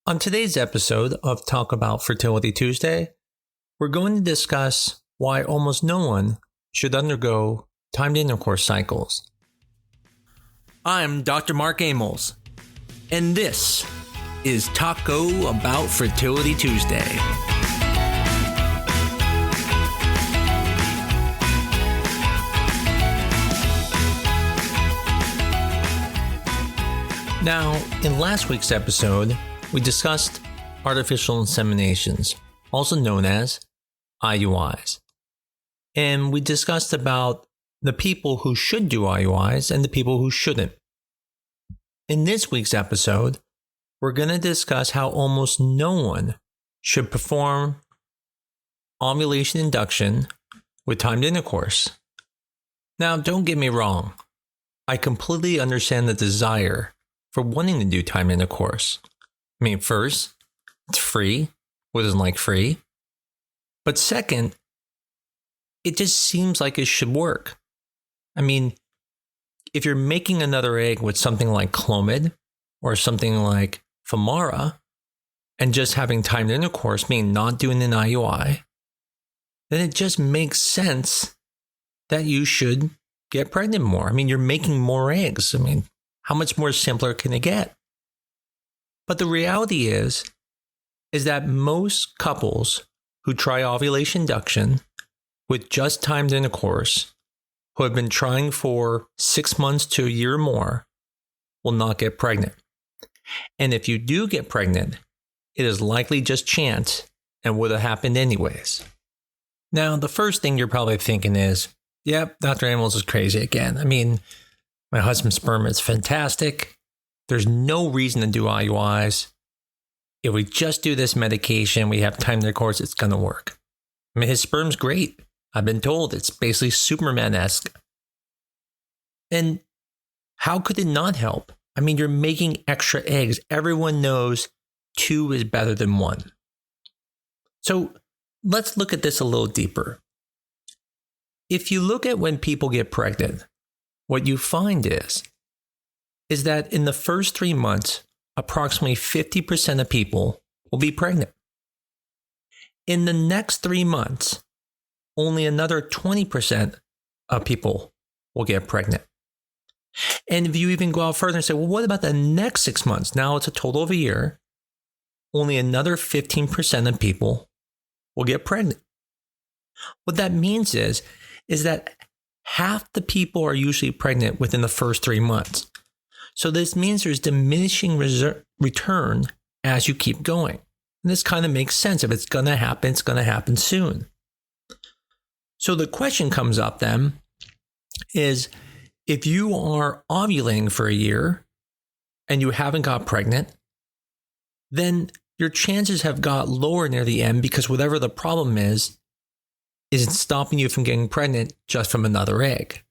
On today's episode of Taco Bout Fertility Tuesday, we're going to discuss why almost no one should undergo timed intercourse cycles. I'm Dr. Mark Amols, and this is Taco Bout Fertility Tuesday. Now, in last week's episode, we discussed artificial inseminations, also known as IUIs. And we discussed about the people who should do IUIs and the people who shouldn't. In this week's episode, we're going to discuss how almost no one should perform ovulation induction with timed intercourse. Now, don't get me wrong. I completely understand the desire for wanting to do timed intercourse. I mean, first, it's free. Who doesn't like free? But second, it just seems like it should work. I mean, if you're making another egg with something like Clomid or something like Femara and just having timed intercourse, meaning not doing an IUI, then it just makes sense that you should get pregnant more. I mean, you're making more eggs. I mean, how much more simpler can it get? But the reality is that most couples who try ovulation induction with just timed intercourse, who have been trying for 6 months to a year or more, will not get pregnant. And if you do get pregnant, it is likely just chance and would have happened anyways. Now, the first thing you're probably thinking is, yep, Dr. Amols is crazy again. I mean, my husband's sperm is fantastic. There's no reason to do IUIs. If we just do this medication, we have timed intercourse, it's going to work. I mean, his sperm's great. I've been told it's basically Superman-esque. And how could it not help? I mean, you're making extra eggs. Everyone knows 2 is better than 1. So let's look at this a little deeper. If you look at when people get pregnant, what you find is that in the first 3 months, approximately 50% of people will be pregnant. In the next 3 months, only another 20% of people will get pregnant. And if you even go out further and say, well, what about the next 6 months? Now it's a total of a year. Only another 15% of people will get pregnant. What that means is that half the people are usually pregnant within the first 3 months. So this means there's diminishing return as you keep going. And this kind of makes sense. If it's going to happen, it's going to happen soon. So the question comes up then is, if you are ovulating for a year and you haven't got pregnant, then your chances have got lower near the end because whatever the problem is it stopping you from getting pregnant just from another egg.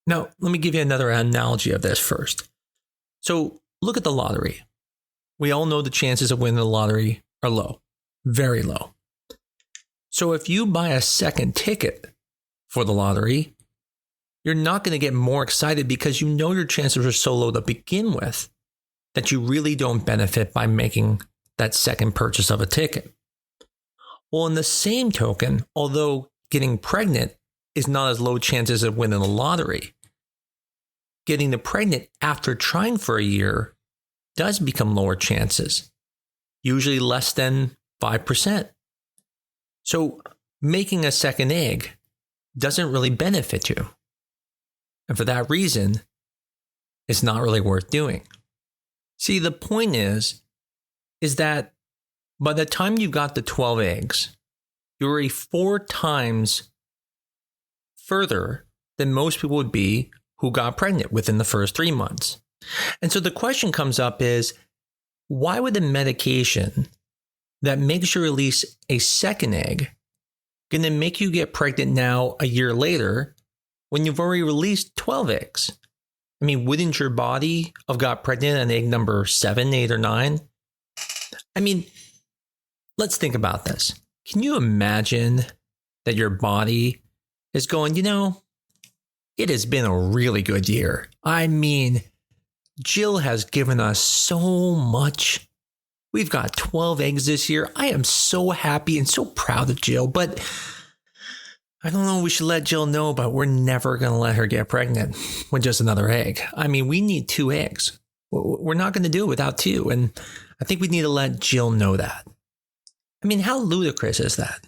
Now, let me give you another analogy of this first. So look at the lottery. We all know the chances of winning the lottery are low, very low. So if you buy a second ticket for the lottery, you're not going to get more excited because you know your chances are so low to begin with that you really don't benefit by making that second purchase of a ticket. Well, in the same token, although getting pregnant is not as low chances of winning the lottery, getting pregnant after trying for a year does become lower chances, usually less than 5%. So making a second egg doesn't really benefit you. And for that reason, it's not really worth doing. See, the point is that by the time you've got the 12 eggs, you're already 4 times further than most people would be who got pregnant within the first 3 months. And so the question comes up is, why would a medication that makes you release a second egg going to make you get pregnant now a year later when you've already released 12 eggs? I mean, wouldn't your body have got pregnant on egg number 7, 8, or 9? I mean, let's think about this. Can you imagine that your body is going, it has been a really good year. I mean, Jill has given us so much. We've got 12 eggs this year. I am so happy and so proud of Jill, but I don't know, we should let Jill know, but we're never going to let her get pregnant with just another egg. I mean, we need 2 eggs. We're not going to do it without 2. And I think we need to let Jill know that. I mean, how ludicrous is that?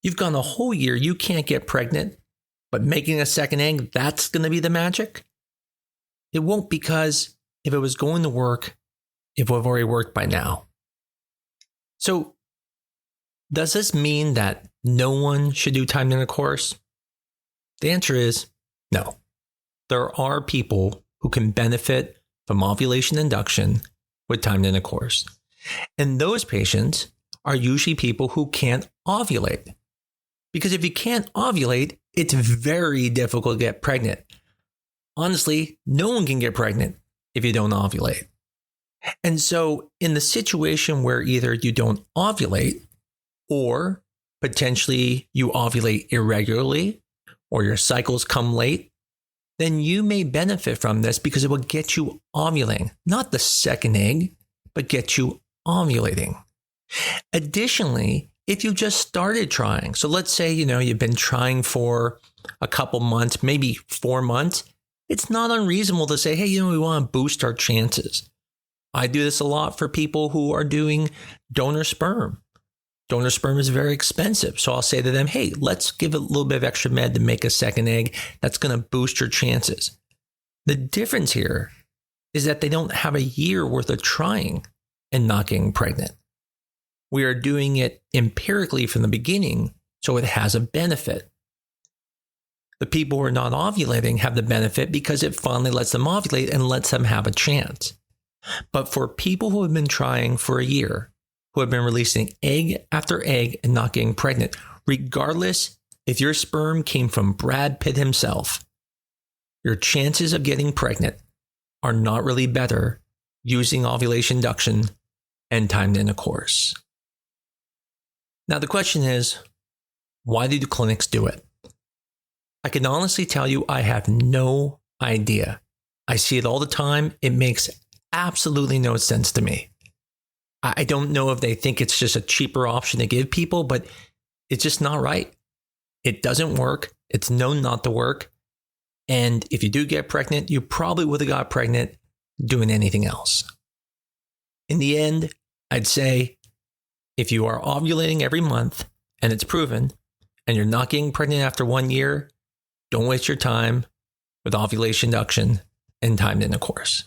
You've gone a whole year, you can't get pregnant, but making a second egg, that's going to be the magic? It won't, because if it was going to work, it would have already worked by now. So, does this mean that no one should do timed intercourse? The answer is no. There are people who can benefit from ovulation induction with timed intercourse. And those patients are usually people who can't ovulate. Because if you can't ovulate, it's very difficult to get pregnant. Honestly, no one can get pregnant if you don't ovulate. And so in the situation where either you don't ovulate, or potentially you ovulate irregularly, or your cycles come late, then you may benefit from this because it will get you ovulating. Not the second egg, but get you ovulating. Additionally, if you just started trying, so let's say, you've been trying for a couple months, maybe 4 months, it's not unreasonable to say, hey, we want to boost our chances. I do this a lot for people who are doing donor sperm. Donor sperm is very expensive. So I'll say to them, hey, let's give it a little bit of extra med to make a second egg. That's going to boost your chances. The difference here is that they don't have a year worth of trying and not getting pregnant. We are doing it empirically from the beginning, so it has a benefit. The people who are not ovulating have the benefit because it finally lets them ovulate and lets them have a chance. But for people who have been trying for a year, who have been releasing egg after egg and not getting pregnant, regardless if your sperm came from Brad Pitt himself, your chances of getting pregnant are not really better using ovulation induction and timed intercourse. Now the question is, why do the clinics do it? I can honestly tell you I have no idea. I see it all the time. It makes absolutely no sense to me. I don't know if they think it's just a cheaper option to give people, but it's just not right. It doesn't work. It's known not to work. And if you do get pregnant, you probably would have got pregnant doing anything else. In the end, I'd say if you are ovulating every month and it's proven, and you're not getting pregnant after 1 year, don't waste your time with ovulation induction and timed intercourse.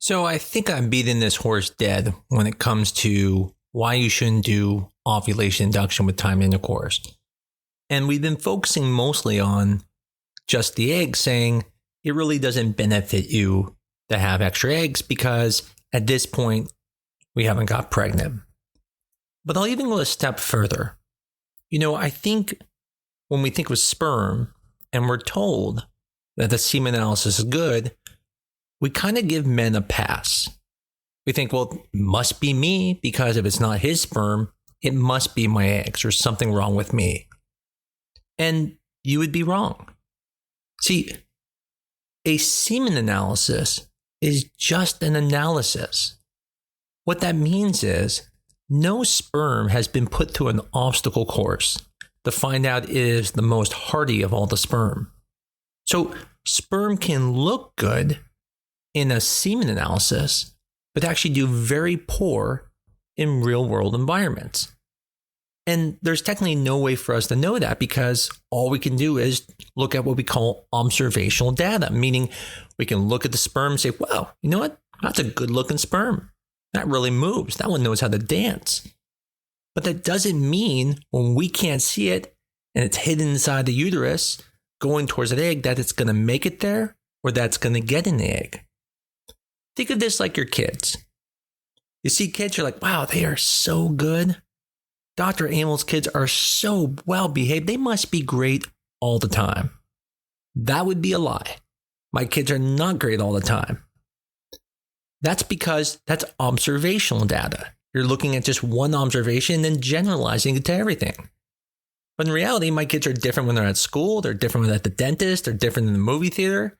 So I think I'm beating this horse dead when it comes to why you shouldn't do ovulation induction with timed intercourse. And we've been focusing mostly on just the egg, saying it really doesn't benefit you to have extra eggs because at this point, we haven't got pregnant. But I'll even go a step further. I think when we think of sperm and we're told that the semen analysis is good, we kind of give men a pass. We think, well, it must be me because if it's not his sperm, it must be my eggs or something wrong with me. And you would be wrong. See, a semen analysis is just an analysis. What that means is no sperm has been put through an obstacle course to find out it is the most hardy of all the sperm. So sperm can look good in a semen analysis, but actually do very poor in real world environments. And there's technically no way for us to know that because all we can do is look at what we call observational data, meaning we can look at the sperm and say, wow, you know what? That's a good looking sperm. That really moves. That one knows how to dance. But that doesn't mean when we can't see it and it's hidden inside the uterus going towards an egg that it's going to make it there or that's going to get in the egg. Think of this like your kids. You see kids, you're like, wow, they are so good. Dr. Amols' kids are so well behaved. They must be great all the time. That would be a lie. My kids are not great all the time. That's because that's observational data. You're looking at just one observation and then generalizing it to everything. But in reality, my kids are different when they're at school. They're different when they're at the dentist. They're different in the movie theater.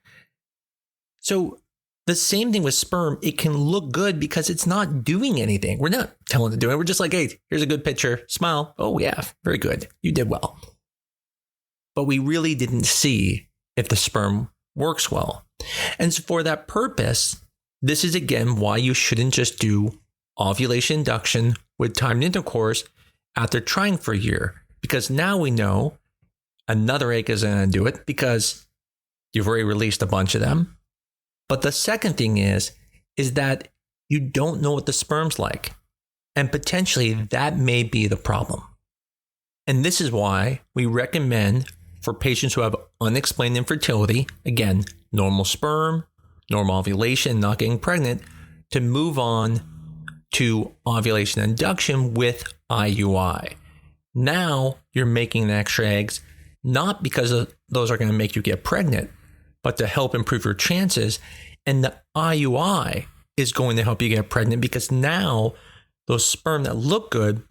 So The same thing with sperm. It can look good because it's not doing anything. We're not telling it to do it. We're just like, hey, here's a good picture. Smile. Oh, yeah, very good. You did well. But we really didn't see if the sperm works well. And so for that purpose, this is again why you shouldn't just do ovulation induction with timed intercourse after trying for a year. Because now we know another egg is going to do it because you've already released a bunch of them. But the second thing is that you don't know what the sperm's like. And potentially that may be the problem. And this is why we recommend for patients who have unexplained infertility, again, normal sperm, normal ovulation, not getting pregnant, to move on to ovulation induction with IUI. Now you're making extra eggs, not because those are going to make you get pregnant, but to help improve your chances. And the IUI is going to help you get pregnant because now those sperm that look good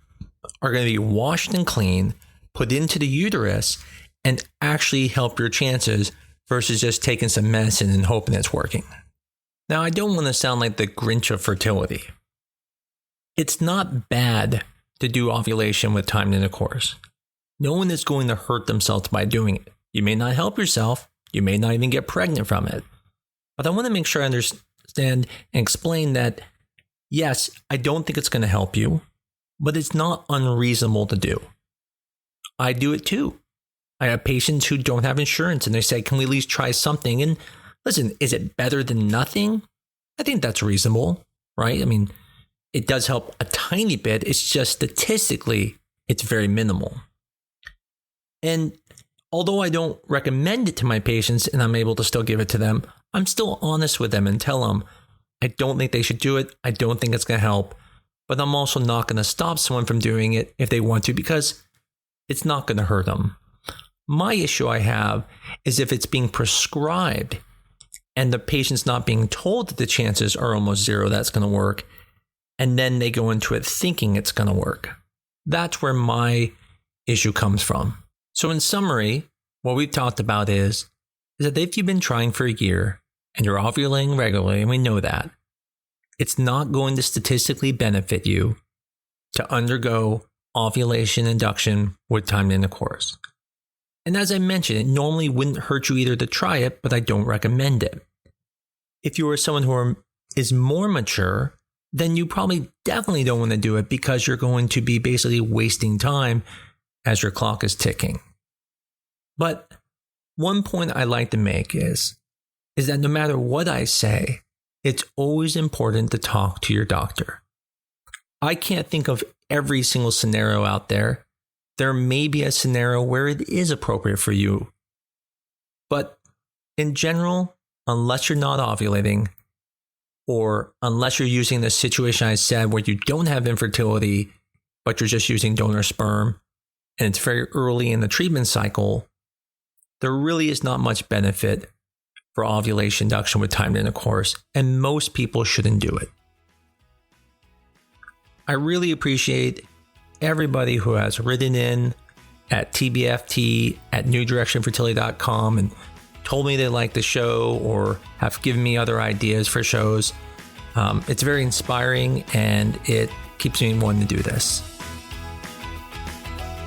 are going to be washed and clean, put into the uterus, and actually help your chances versus just taking some medicine and hoping it's working. Now, I don't want to sound like the Grinch of fertility. It's not bad to do ovulation with timed intercourse. No one is going to hurt themselves by doing it. You may not help yourself. You may not even get pregnant from it. But I want to make sure I understand and explain that, yes, I don't think it's going to help you, but it's not unreasonable to do. I do it too. I have patients who don't have insurance and they say, can we at least try something? And listen, is it better than nothing? I think that's reasonable, right? I mean, it does help a tiny bit. It's just statistically, it's very minimal. And although I don't recommend it to my patients and I'm able to still give it to them, I'm still honest with them and tell them, I don't think they should do it. I don't think it's going to help, but I'm also not going to stop someone from doing it if they want to because it's not going to hurt them. My issue I have is if it's being prescribed and the patient's not being told that the chances are almost zero that's going to work, and then they go into it thinking it's going to work. That's where my issue comes from. So in summary, what we've talked about is that if you've been trying for a year and you're ovulating regularly, and we know that, it's not going to statistically benefit you to undergo ovulation induction with timed intercourse. And as I mentioned, it normally wouldn't hurt you either to try it, but I don't recommend it. If you are someone who is more mature, then you probably definitely don't want to do it because you're going to be basically wasting time as your clock is ticking. But one point I like to make is that no matter what I say, it's always important to talk to your doctor. I can't think of every single scenario out there. There may be a scenario where it is appropriate for you. But in general, unless you're not ovulating, or unless you're using the situation I said where you don't have infertility, but you're just using donor sperm, and it's very early in the treatment cycle, there really is not much benefit for ovulation induction with timed intercourse, and most people shouldn't do it. I really appreciate everybody who has written in at tbft@newdirectionfertility.com and told me they like the show or have given me other ideas for shows. It's very inspiring and it keeps me wanting to do this.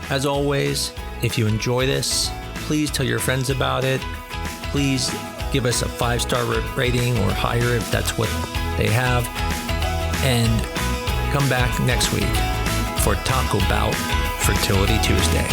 As always, if you enjoy this, please tell your friends about it. Please give us a 5-star rating or higher if that's what they have. And come back next week for Taco Bout Fertility Tuesday.